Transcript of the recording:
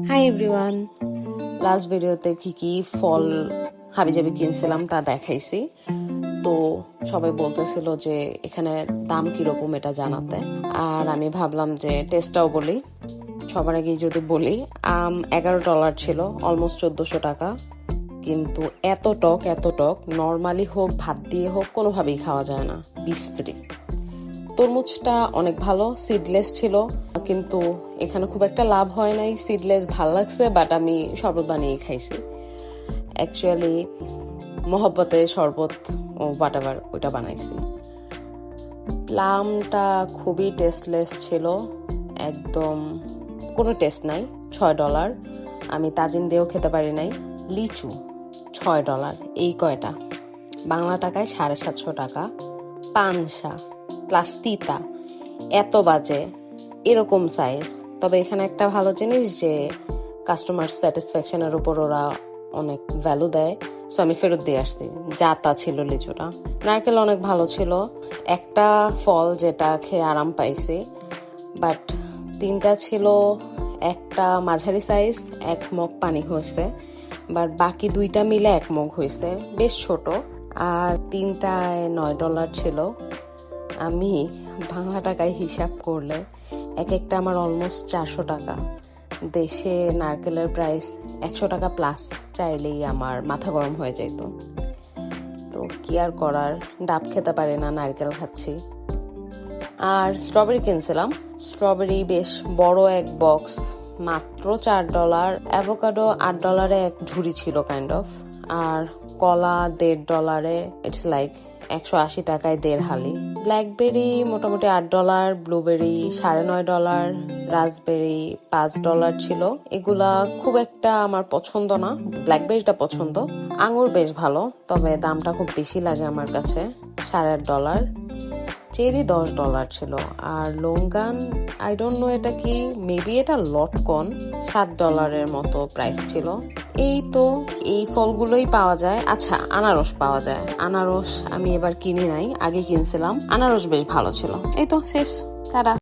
Hi everyone, last ভিডিওতে কি কি ফল হাবিজাবি কিনছিলাম তা দেখাইছি। তো সবাই বলতেছিল যে এখানে দাম কিরকম এটা জানাতে, আর আমি ভাবলাম যে টেস্টটাও বলি। সবার আগে যদি বলি, আম $11 ছিল, অলমোস্ট 1400 টাকা। কিন্তু এত টক নর্মালি হোক ভাত দিয়ে হোক কোনোভাবেই খাওয়া যায় না, বিশ্রী। তরমুজটা অনেক ভালো, সিডলেস ছিল, কিন্তু এখানে খুব একটা লাভ হয় নাই। সিডলেস ভাল লাগছে, বাট আমি শরবত বানিয়ে খাইছি। অ্যাকচুয়ালি মহব্বতে শরবত ও হোয়াটএভার ওইটা বানাইছি। প্লামটা খুবই টেস্টলেস ছিল, একদম কোনো টেস্ট নাই। $6, আমি তাজিন দিয়েও খেতে পারি নাই। লিচু $6, এই কয়টা বাংলা টাকায় 750 টাকা। পানসা প্লাস তিতা, এত বাজে, এরকম সাইজ। তবে এখানে একটা ভালো জিনিস যে কাস্টমার স্যাটিসফ্যাকশনের উপর ওরা অনেক ভ্যালু দেয়, সো আমি ফেরত দিয়ে আসছি। যা তা ছিল লিচুটা। নারকেল অনেক ভালো ছিল, একটা ফল যেটা খেয়ে আরাম পাইছি, বাট তিনটা ছিল, একটা মাঝারি সাইজ, 1 মগ পানি হয়েছে, বাট বাকি দুইটা মিলে 1 মগ হয়েছে, বেশ ছোট। আর তিনটায় $9 ছিল। আমি বাংলা টাকায় হিসাব করলে এক একটা আমার অলমোস্ট 400 টাকা। দেশে নারকেলের প্রাইস 100 টাকা প্লাস চাইলেই আমার মাথা গরম হয়ে যেত। তো কি আর করার, ডাব খেতে পারে না, নারকেল খাচ্ছি। আর স্ট্রবেরি কিনছিলাম, স্ট্রবেরি বেশ বড় এক বক্স, মাত্র $4। অ্যাভোকাডো $8 এক ঝুড়ি ছিল কাইন্ড অফ। আর কলা $1.5, ইটস লাইক 180 টাকায় 1.5 হালি। ব্ল্যাকবেরি মোটামুটি $8, ব্লুবেরি $9.5, রাসবেরি $5 ছিল। এগুলা খুব একটা আমার পছন্দ না, ব্ল্যাকবেরিটা পছন্দ। আঙুর বেশ ভালো, তবে দামটা খুব বেশি লাগে আমার কাছে, $8.5। চেরি $10 ছিল। আর লঙ্গান, আই ডোন্ট নো এটা কি, মেবি এটা লটকন, $7 মতো প্রাইস ছিল। এই তো, এই ফলগুলোই পাওয়া যায়। আচ্ছা, আনারস পাওয়া যায়। আনারস আমি এবার কিনি নাই, আগে কিনছিলাম। আনারস বেশ ভালো ছিল। এই তো শেষ, টাটা।